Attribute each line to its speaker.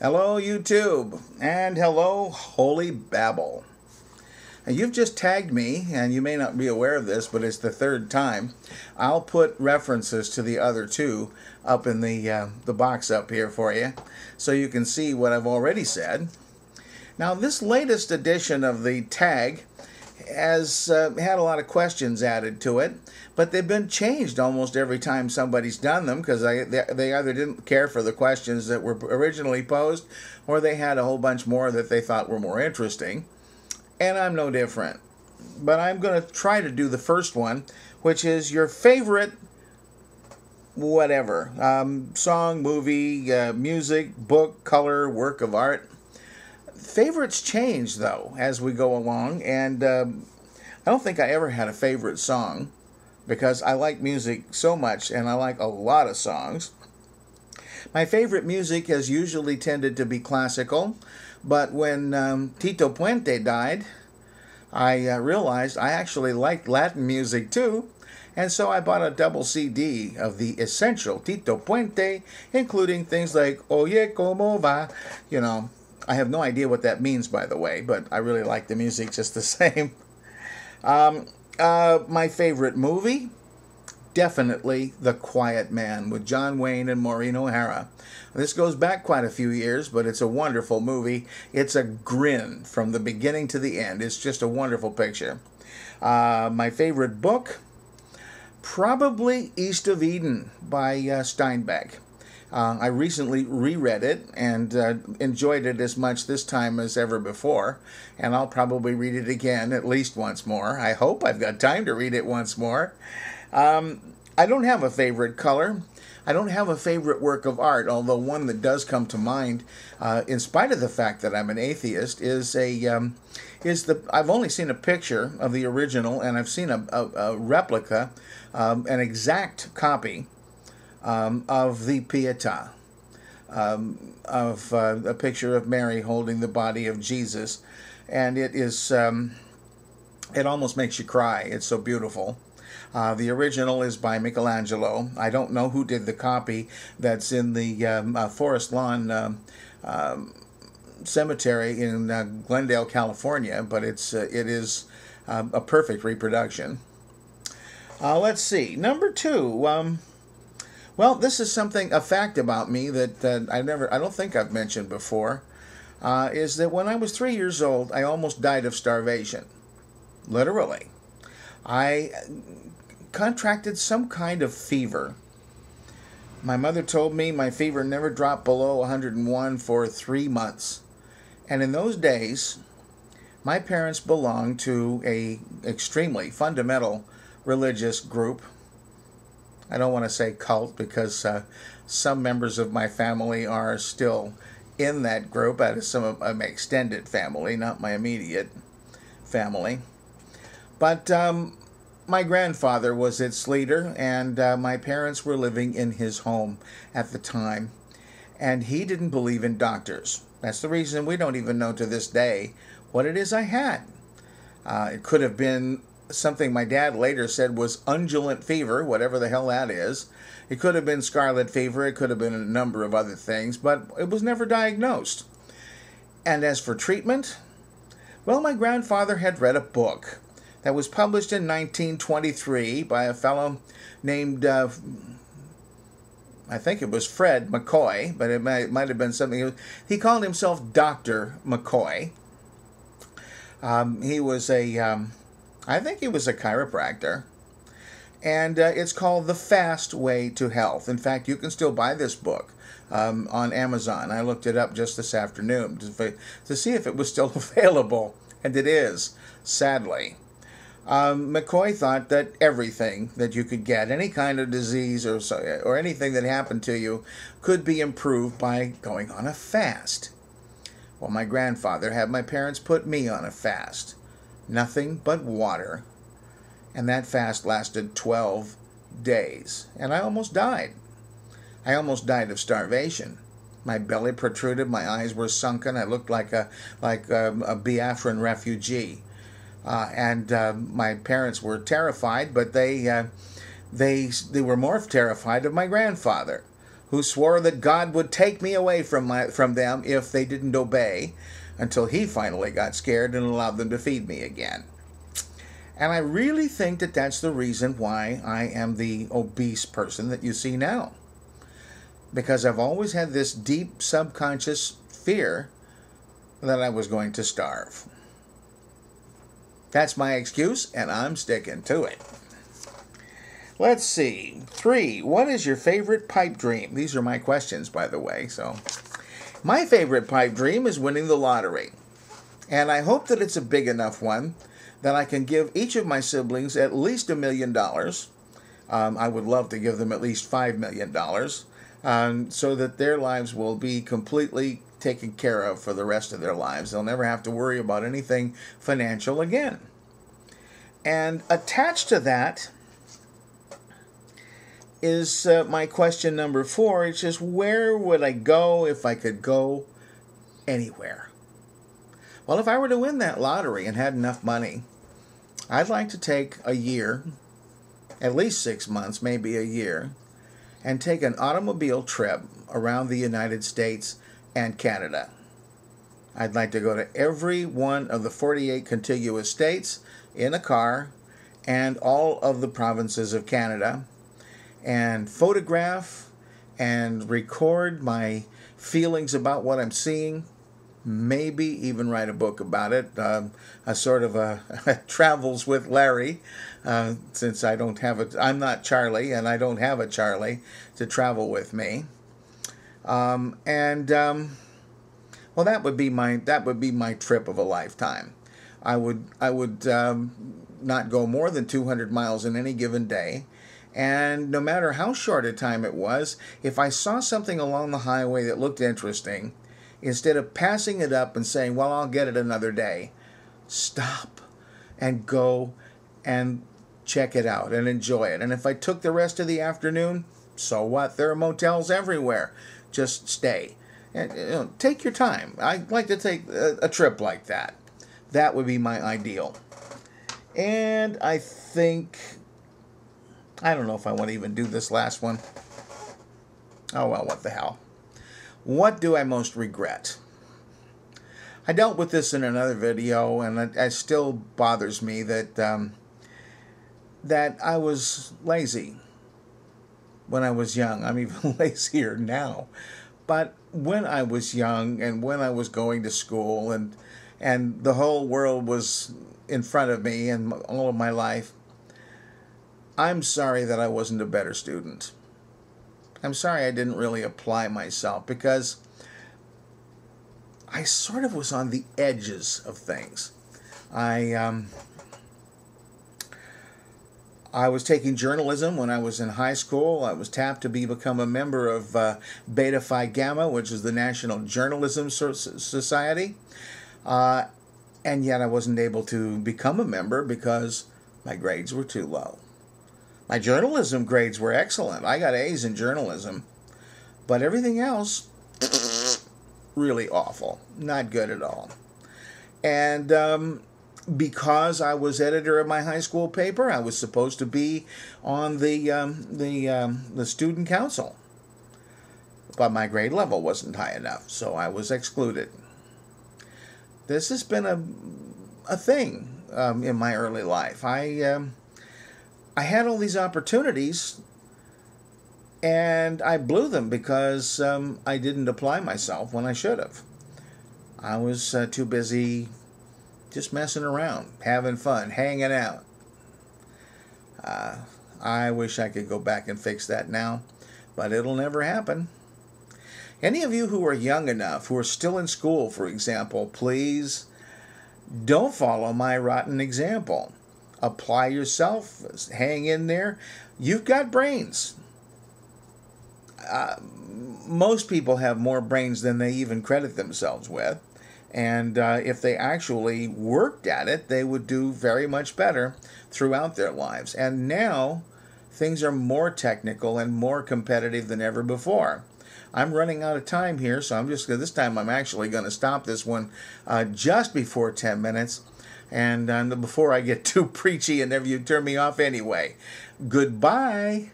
Speaker 1: Hello, YouTube, and hello, Holy Babel. And you've just tagged me, and you may not be aware of this, but it's the third time. I'll put references to the other two up in the box up here for you, so you can see what I've already said. Now, this latest edition of the tag has had a lot of questions added to it, but they've been changed almost every time somebody's done them because they either didn't care for the questions that were originally posed or they had a whole bunch more that they thought were more interesting. And I'm no different. But I'm going to try to do the first one, which is your favorite whatever song, movie, music, book, color, work of art. Favorites change, though, as we go along, and I don't think I ever had a favorite song because I like music so much and I like a lot of songs. My favorite music has usually tended to be classical, but when Tito Puente died, I realized I actually liked Latin music too, and so I bought a double CD of the essential Tito Puente, including things like Oye Como Va, you know. I have no idea what that means, by the way, but I really like the music just the same. My favorite movie? Definitely The Quiet Man with John Wayne and Maureen O'Hara. This goes back quite a few years, but it's a wonderful movie. It's a grin from the beginning to the end. It's just a wonderful picture. My favorite book? Probably East of Eden by Steinbeck. I recently reread it and enjoyed it as much this time as ever before, and I'll probably read it again at least once more. I hope I've got time to read it once more. I don't have a favorite color. I don't have a favorite work of art, although one that does come to mind, in spite of the fact that I'm an atheist, is I've only seen a picture of the original, and I've seen a replica, an exact copy of the Pietà, of a picture of Mary holding the body of Jesus, and it is it almost makes you cry. It's so beautiful. The original is by Michelangelo. I don't know who did the copy that's in the Forest Lawn Cemetery in Glendale, California, but it is a perfect reproduction. Let's see. Number two. Well, this is a fact about me that I don't think I've mentioned before, is that when I was 3 years old, I almost died of starvation. Literally. I contracted some kind of fever. My mother told me my fever never dropped below 101 for 3 months. And in those days, my parents belonged to a extremely fundamental religious group. I don't want to say cult because some members of my family are still in that group. That is some of my extended family, not my immediate family. But my grandfather was its leader, and my parents were living in his home at the time. And he didn't believe in doctors. That's the reason we don't even know to this day what it is I had. It could have been something my dad later said was undulant fever, whatever the hell that is. It could have been scarlet fever. It could have been a number of other things, but it was never diagnosed. And as for treatment, well, my grandfather had read a book that was published in 1923 by a fellow named, I think it was Fred McCoy, but it might have been something. He called himself Dr. McCoy. He was I think he was a chiropractor. And it's called The Fast Way to Health. In fact, you can still buy this book on Amazon. I looked it up just this afternoon to see if it was still available. And it is, sadly. McCoy thought that everything that you could get, any kind of disease or anything that happened to you, could be improved by going on a fast. Well, my grandfather had my parents put me on a fast. Nothing but water. And that fast lasted 12 days. And I almost died. I almost died of starvation. My belly protruded, my eyes were sunken, I looked like a Biafran refugee. And my parents were terrified, but they were more terrified of my grandfather, who swore that God would take me away from them if they didn't obey, until he finally got scared and allowed them to feed me again. And I really think that that's the reason why I am the obese person that you see now. Because I've always had this deep subconscious fear that I was going to starve. That's my excuse, and I'm sticking to it. Let's see. 3. What is your favorite pipe dream? These are my questions, by the way. So, my favorite pipe dream is winning the lottery. And I hope that it's a big enough one that I can give each of my siblings at least $1 million. I would love to give them at least $5 million, so that their lives will be completely taken care of for the rest of their lives. They'll never have to worry about anything financial again. And attached to that is my question number 4. It's just, where would I go if I could go anywhere? Well, if I were to win that lottery and had enough money, I'd like to take a year, at least 6 months, maybe a year, and take an automobile trip around the United States and Canada. I'd like to go to every one of the 48 contiguous states in a car and all of the provinces of Canada, and photograph and record my feelings about what I'm seeing. Maybe even write a book about it, a sort of a travels with Larry, since I'm not Charlie, and I don't have a Charlie to travel with me. Well, that would be my trip of a lifetime. I would not go more than 200 miles in any given day, and no matter how short a time it was, if I saw something along the highway that looked interesting, instead of passing it up and saying, well, I'll get it another day, stop and go and check it out and enjoy it. And if I took the rest of the afternoon, so what? There are motels everywhere. Just stay. And, take your time. I'd like to take a trip like that. That would be my ideal. And I don't know if I want to even do this last one. Oh, well, what the hell. What do I most regret? I dealt with this in another video, and it still bothers me that that I was lazy when I was young. I'm even lazier now. But when I was young and when I was going to school and the whole world was in front of me and all of my life, I'm sorry that I wasn't a better student. I'm sorry I didn't really apply myself, because I sort of was on the edges of things. I was taking journalism when I was in high school. I was tapped to become a member of Beta Phi Gamma, which is the National Journalism Society. And yet I wasn't able to become a member because my grades were too low. My journalism grades were excellent. I got A's in journalism. But everything else, really awful. Not good at all. And because I was editor of my high school paper, I was supposed to be on the student council. But my grade level wasn't high enough, so I was excluded. This has been a thing in my early life. I had all these opportunities, and I blew them because I didn't apply myself when I should have. I was too busy just messing around, having fun, hanging out. I wish I could go back and fix that now, but it'll never happen. Any of you who are young enough, who are still in school, for example, please don't follow my rotten example. Apply yourself, hang in there. You've got brains. Most people have more brains than they even credit themselves with. And if they actually worked at it, they would do very much better throughout their lives. And now, things are more technical and more competitive than ever before. I'm running out of time here, so this time I'm actually going to stop this one just before 10 minutes. And before I get too preachy and you turn me off anyway. Goodbye.